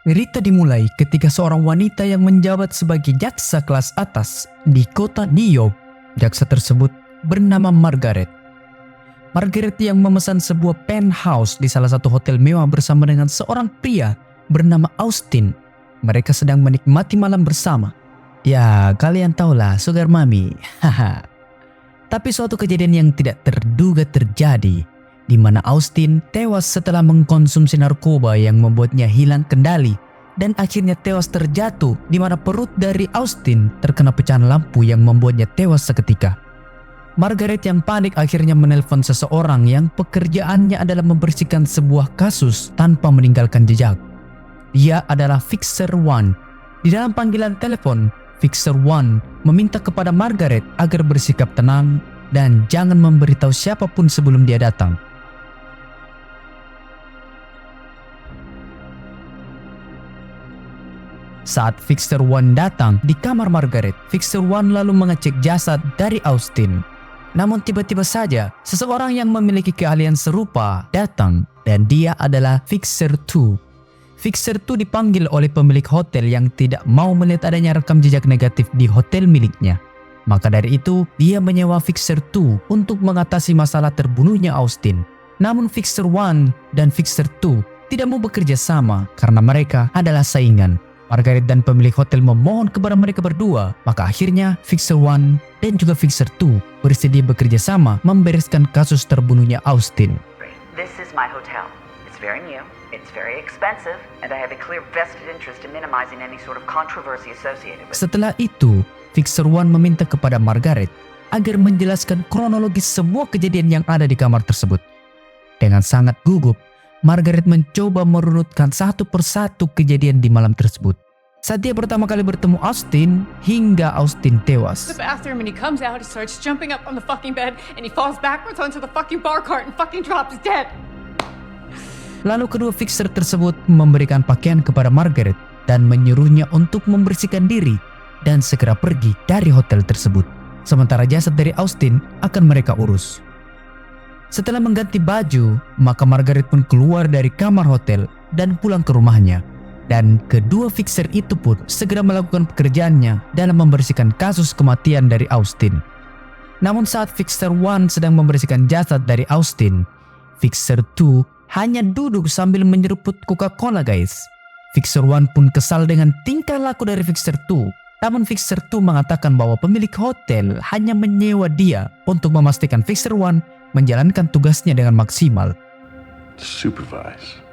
Cerita dimulai ketika seorang wanita yang menjabat sebagai jaksa kelas atas di kota New York. Jaksa tersebut bernama Margaret. Margaret yang memesan sebuah penthouse di salah satu hotel mewah bersama dengan seorang pria bernama Austin. Mereka sedang menikmati malam bersama. Ya, kalian tahulah sugar mami. Haha. Tapi suatu kejadian yang tidak terduga terjadi, di mana Austin tewas setelah mengkonsumsi narkoba yang membuatnya hilang kendali dan akhirnya tewas terjatuh, di mana perut dari Austin terkena pecahan lampu yang membuatnya tewas seketika. Margaret yang panik akhirnya menelpon seseorang yang pekerjaannya adalah membersihkan sebuah kasus tanpa meninggalkan jejak. Dia adalah Fixer One. Di dalam panggilan telepon, Fixer One meminta kepada Margaret agar bersikap tenang dan jangan memberitahu siapapun sebelum dia datang. Saat Fixer One datang di kamar Margaret, Fixer One lalu mengecek jasad dari Austin. Namun tiba-tiba saja, seseorang yang memiliki keahlian serupa datang dan dia adalah Fixer 2. Fixer 2 dipanggil oleh pemilik hotel yang tidak mau melihat adanya rekam jejak negatif di hotel miliknya. Maka dari itu, dia menyewa Fixer 2 untuk mengatasi masalah terbunuhnya Austin. Namun Fixer 1 dan Fixer 2 tidak mau bekerja sama karena mereka adalah saingan. Margaret dan pemilik hotel memohon kepada mereka berdua, maka akhirnya Fixer 1 dan juga Fixer 2 bersedia bekerja sama membereskan kasus terbunuhnya Austin. This is my hotel. It's very new, it's very expensive, and I have a clear vested interest in minimizing any sort of controversy associated with it. Setelah itu, Fixer One meminta kepada Margaret agar menjelaskan kronologis semua kejadian yang ada di kamar tersebut. Dengan sangat gugup, Margaret mencoba merunutkan satu persatu kejadian di malam tersebut. Saat dia pertama kali bertemu Austin hingga Austin tewas. The bathroom and he comes out, he starts jumping up on the fucking bed and he falls backwards onto the fucking bar cart and fucking drops dead. Lalu kedua fixer tersebut memberikan pakaian kepada Margaret dan menyuruhnya untuk membersihkan diri dan segera pergi dari hotel tersebut. Sementara jasad dari Austin akan mereka urus. Setelah mengganti baju, maka Margaret pun keluar dari kamar hotel dan pulang ke rumahnya. Dan kedua fixer itu pun segera melakukan pekerjaannya dalam membersihkan kasus kematian dari Austin. Namun saat Fixer 1 sedang membersihkan jasad dari Austin, Fixer 2 hanya duduk sambil menyeruput Coca-Cola guys. Fixer 1 pun kesal dengan tingkah laku dari Fixer 2. Namun Fixer 2 mengatakan bahwa pemilik hotel hanya menyewa dia untuk memastikan Fixer 1 menjalankan tugasnya dengan maksimal. Supervise.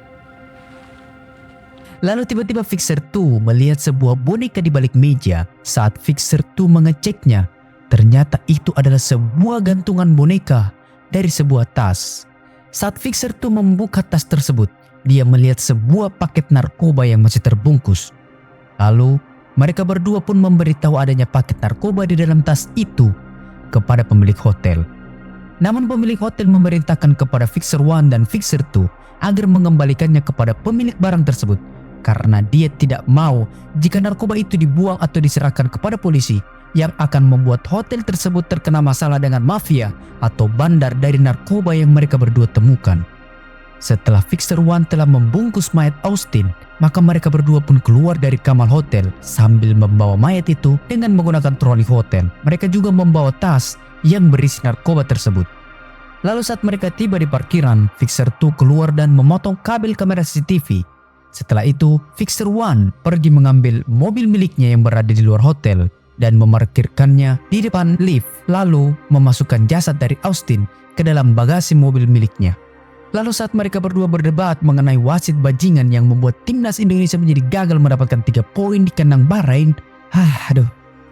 Lalu tiba-tiba Fixer 2 melihat sebuah boneka di balik meja. Saat Fixer 2 mengeceknya, ternyata itu adalah sebuah gantungan boneka dari sebuah tas. Saat Fixer 2 membuka tas tersebut, dia melihat sebuah paket narkoba yang masih terbungkus. Lalu mereka berdua pun memberitahu adanya paket narkoba di dalam tas itu kepada pemilik hotel. Namun pemilik hotel memerintahkan kepada Fixer 1 dan Fixer 2 agar mengembalikannya kepada pemilik barang tersebut karena dia tidak mau jika narkoba itu dibuang atau diserahkan kepada polisi yang akan membuat hotel tersebut terkena masalah dengan mafia atau bandar dari narkoba yang mereka berdua temukan. Setelah Fixer 1 telah membungkus mayat Austin, maka mereka berdua pun keluar dari kamar hotel sambil membawa mayat itu dengan menggunakan troli hotel. Mereka juga membawa tas yang berisi narkoba tersebut. Lalu saat mereka tiba di parkiran, Fixer 2 keluar dan memotong kabel kamera CCTV. Setelah itu, Fixer 1 pergi mengambil mobil miliknya yang berada di luar hotel dan memarkirkannya di depan lift, lalu memasukkan jasad dari Austin ke dalam bagasi mobil miliknya. Lalu saat mereka berdua berdebat mengenai wasit bajingan yang membuat timnas Indonesia menjadi gagal mendapatkan 3 poin di kandang Bahrain,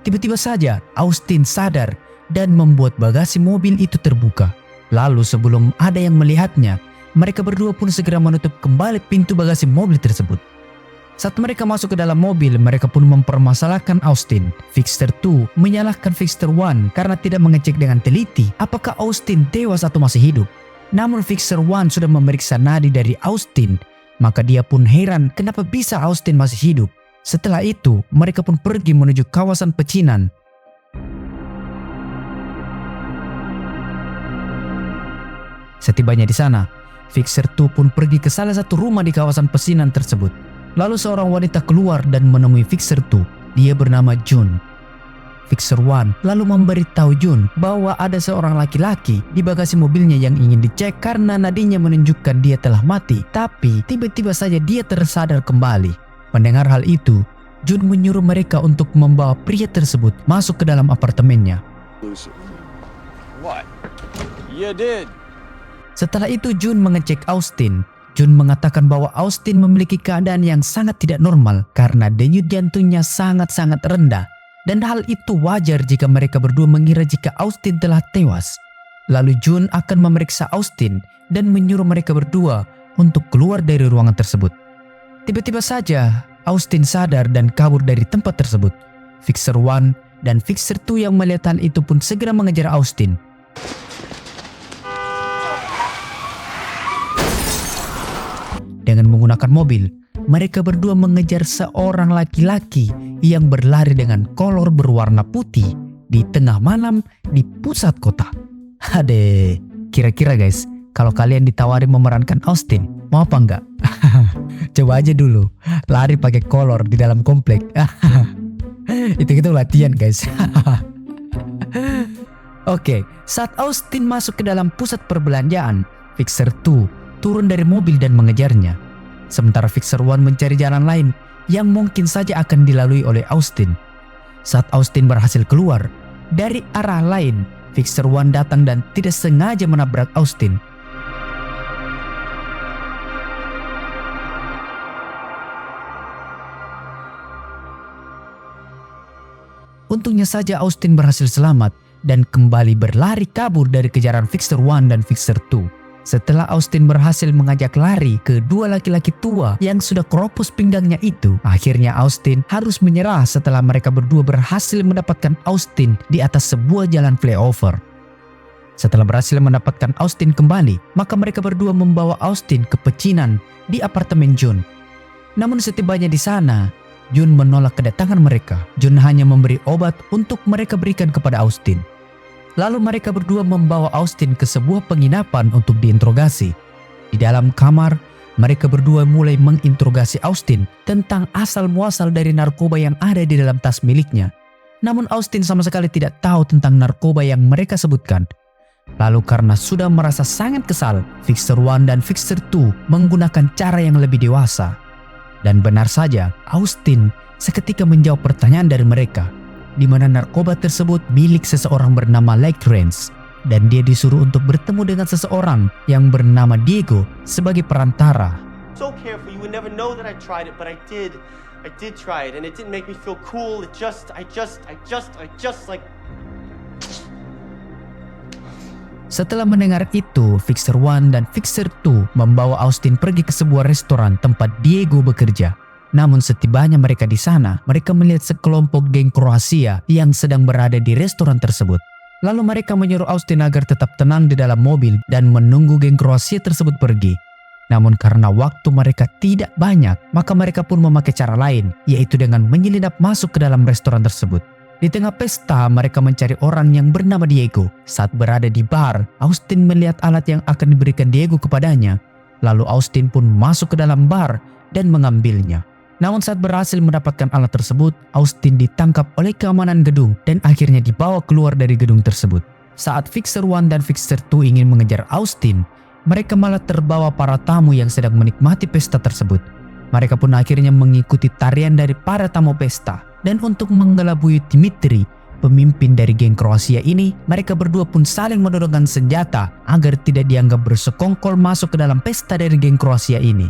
tiba-tiba saja Austin sadar dan membuat bagasi mobil itu terbuka. Lalu sebelum ada yang melihatnya, mereka berdua pun segera menutup kembali pintu bagasi mobil tersebut. Saat mereka masuk ke dalam mobil, mereka pun mempermasalahkan Austin. Fixer 2 menyalahkan Fixer 1 karena tidak mengecek dengan teliti apakah Austin tewas atau masih hidup. Namun Fixer 1 sudah memeriksa nadi dari Austin, maka dia pun heran kenapa bisa Austin masih hidup. Setelah itu, mereka pun pergi menuju kawasan pecinan. Setibanya di sana, Fixer 2 pun pergi ke salah satu rumah di kawasan pecinan tersebut. Lalu seorang wanita keluar dan menemui Fixer 2. Dia bernama Jun. Fixer 1 lalu memberitahu Jun bahwa ada seorang laki-laki di bagasi mobilnya yang ingin dicek karena nadinya menunjukkan dia telah mati. Tapi tiba-tiba saja dia tersadar kembali. Mendengar hal itu, Jun menyuruh mereka untuk membawa pria tersebut masuk ke dalam apartemennya. What? You did. Setelah itu Jun mengecek Austin. Jun mengatakan bahwa Austin memiliki keadaan yang sangat tidak normal karena denyut jantungnya sangat-sangat rendah. Dan hal itu wajar jika mereka berdua mengira jika Austin telah tewas. Lalu Jun akan memeriksa Austin dan menyuruh mereka berdua untuk keluar dari ruangan tersebut. Tiba-tiba saja Austin sadar dan kabur dari tempat tersebut. Fixer 1 dan Fixer 2 yang melihat hal itu pun segera mengejar Austin. Dengan menggunakan mobil, mereka berdua mengejar seorang laki-laki yang berlari dengan kolor berwarna putih di tengah malam di pusat kota. Ade, kira-kira guys, kalau kalian ditawari memerankan Austin, mau apa enggak? Coba aja dulu, lari pakai kolor di dalam komplek. Itu latihan guys. Oke, saat Austin masuk ke dalam pusat perbelanjaan, Fixer 2 turun dari mobil dan mengejarnya. Sementara Fixer 1 mencari jalan lain yang mungkin saja akan dilalui oleh Austin. Saat Austin berhasil keluar, dari arah lain, Fixer 1 datang dan tidak sengaja menabrak Austin. Untungnya saja Austin berhasil selamat dan kembali berlari kabur dari kejaran Fixer 1 dan Fixer 2. Setelah Austin berhasil mengajak lari kedua laki-laki tua yang sudah keropos pinggangnya itu, akhirnya Austin harus menyerah setelah mereka berdua berhasil mendapatkan Austin di atas sebuah jalan flyover. Setelah berhasil mendapatkan Austin kembali, maka mereka berdua membawa Austin ke pecinan di apartemen Jun. Namun setibanya di sana, Jun menolak kedatangan mereka. Jun hanya memberi obat untuk mereka berikan kepada Austin. Lalu mereka berdua membawa Austin ke sebuah penginapan untuk diinterogasi. Di dalam kamar, mereka berdua mulai menginterogasi Austin tentang asal-muasal dari narkoba yang ada di dalam tas miliknya. Namun Austin sama sekali tidak tahu tentang narkoba yang mereka sebutkan. Lalu karena sudah merasa sangat kesal, Fixer 1 dan Fixer 2 menggunakan cara yang lebih dewasa. Dan benar saja, Austin seketika menjawab pertanyaan dari mereka, di mana narkoba tersebut milik seseorang bernama Lance, dan dia disuruh untuk bertemu dengan seseorang yang bernama Diego sebagai perantara. So careful, you would never know that I tried it, but I did. I did try it, and it didn't make me feel cool. I just like. Setelah mendengar itu, Fixer 1 dan Fixer 2 membawa Austin pergi ke sebuah restoran tempat Diego bekerja. Namun setibanya mereka di sana, mereka melihat sekelompok geng Kroasia yang sedang berada di restoran tersebut. Lalu mereka menyuruh Austin agar tetap tenang di dalam mobil dan menunggu geng Kroasia tersebut pergi. Namun karena waktu mereka tidak banyak, maka mereka pun memakai cara lain, yaitu dengan menyelinap masuk ke dalam restoran tersebut. Di tengah pesta, mereka mencari orang yang bernama Diego. Saat berada di bar, Austin melihat alat yang akan diberikan Diego kepadanya. Lalu Austin pun masuk ke dalam bar dan mengambilnya. Namun saat berhasil mendapatkan alat tersebut, Austin ditangkap oleh keamanan gedung dan akhirnya dibawa keluar dari gedung tersebut. Saat Fixer 1 dan Fixer 2 ingin mengejar Austin, mereka malah terbawa para tamu yang sedang menikmati pesta tersebut. Mereka pun akhirnya mengikuti tarian dari para tamu pesta. Dan untuk mengelabui Dimitri, pemimpin dari geng Kroasia ini, mereka berdua pun saling menodongkan senjata agar tidak dianggap bersekongkol masuk ke dalam pesta dari geng Kroasia ini.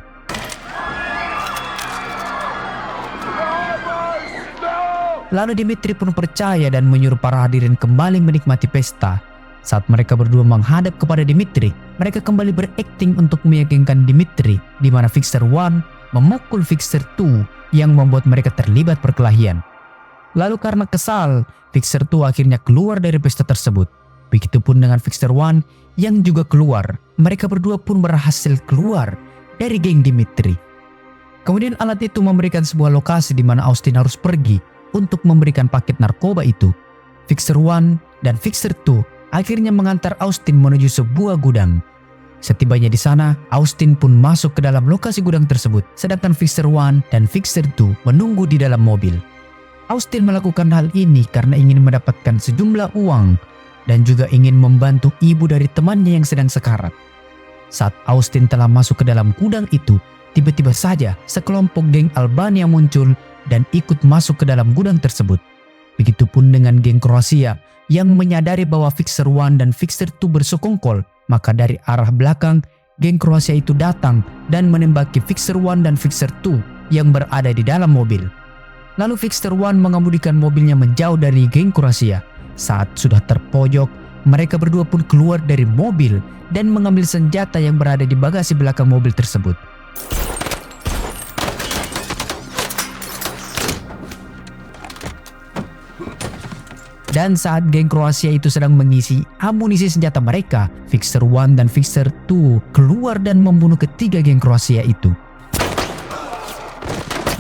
Lalu Dimitri pun percaya dan menyuruh para hadirin kembali menikmati pesta. Saat mereka berdua menghadap kepada Dimitri, mereka kembali berakting untuk meyakinkan Dimitri, di mana Fixer 1 memukul Fixer 2 yang membuat mereka terlibat perkelahian. Lalu karena kesal, Fixer 2 akhirnya keluar dari pesta tersebut. Begitupun dengan Fixer 1 yang juga keluar. Mereka berdua pun berhasil keluar dari geng Dimitri. Kemudian alat itu memberikan sebuah lokasi di mana Austin harus pergi untuk memberikan paket narkoba itu. Fixer 1 dan Fixer 2 akhirnya mengantar Austin menuju sebuah gudang. Setibanya di sana, Austin pun masuk ke dalam lokasi gudang tersebut, sedangkan Fixer 1 dan Fixer 2 menunggu di dalam mobil. Austin melakukan hal ini karena ingin mendapatkan sejumlah uang dan juga ingin membantu ibu dari temannya yang sedang sekarat. Saat Austin telah masuk ke dalam gudang itu, tiba-tiba saja sekelompok geng Albania muncul dan ikut masuk ke dalam gudang tersebut. Begitupun dengan geng Kroasia yang menyadari bahwa Fixer 1 dan Fixer 2 bersekongkol. Maka dari arah belakang, geng Kroasia itu datang dan menembaki Fixer 1 dan Fixer 2 yang berada di dalam mobil. Lalu Fixer 1 mengemudikan mobilnya menjauh dari geng Kroasia. Saat sudah terpojok, mereka berdua pun keluar dari mobil dan mengambil senjata yang berada di bagasi belakang mobil tersebut. Dan saat geng Kroasia itu sedang mengisi amunisi senjata mereka, Fixer 1 dan Fixer 2 keluar dan membunuh ketiga geng Kroasia itu.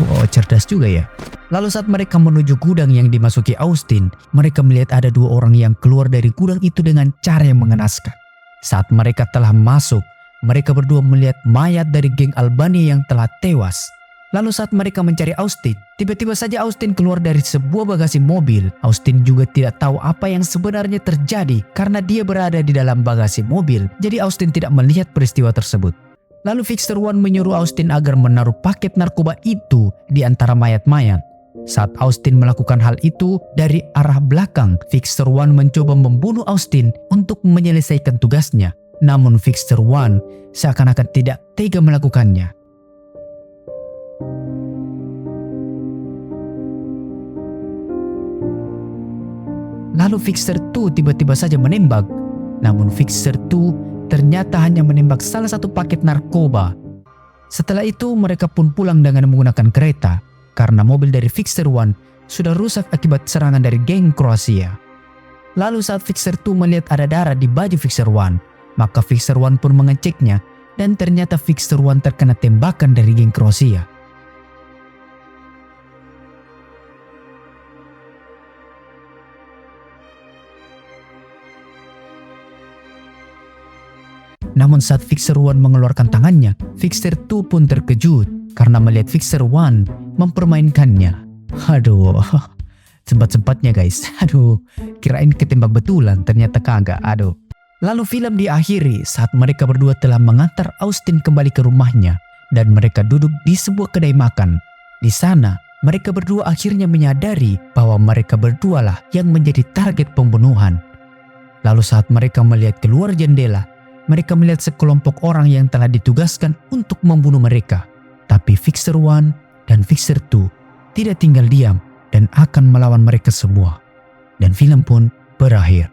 Wow, cerdas juga ya. Lalu saat mereka menuju gudang yang dimasuki Austin, mereka melihat ada dua orang yang keluar dari gudang itu dengan cara yang mengenaskan. Saat mereka telah masuk, mereka berdua melihat mayat dari geng Albania yang telah tewas. Lalu saat mereka mencari Austin, tiba-tiba saja Austin keluar dari sebuah bagasi mobil. Austin juga tidak tahu apa yang sebenarnya terjadi karena dia berada di dalam bagasi mobil. Jadi Austin tidak melihat peristiwa tersebut. Lalu Fixer 1 menyuruh Austin agar menaruh paket narkoba itu di antara mayat-mayat. Saat Austin melakukan hal itu, dari arah belakang, Fixer 1 mencoba membunuh Austin untuk menyelesaikan tugasnya. Namun Fixer 1 seakan-akan tidak tega melakukannya. Lalu Fixer 2 tiba-tiba saja menembak. Namun Fixer 2 ternyata hanya menembak salah satu paket narkoba. Setelah itu mereka pun pulang dengan menggunakan kereta karena mobil dari Fixer 1 sudah rusak akibat serangan dari geng Kroasia. Lalu saat Fixer 2 melihat ada darah di baju Fixer 1, maka Fixer 1 pun mengeceknya dan ternyata Fixer 1 terkena tembakan dari geng Kroasia. Namun saat Fixer 1 mengeluarkan tangannya, Fixer 2 pun terkejut karena melihat Fixer 1 mempermainkannya. Aduh, sempat-sempatnya guys. Aduh, kirain ketembak betulan, ternyata kagak. Aduh. Lalu film diakhiri saat mereka berdua telah mengantar Austin kembali ke rumahnya dan mereka duduk di sebuah kedai makan. Di sana, mereka berdua akhirnya menyadari bahwa mereka berdualah yang menjadi target pembunuhan. Lalu saat mereka melihat keluar jendela, mereka melihat sekelompok orang yang telah ditugaskan untuk membunuh mereka. Tapi Fixer 1 dan Fixer 2 tidak tinggal diam dan akan melawan mereka semua. Dan film pun berakhir.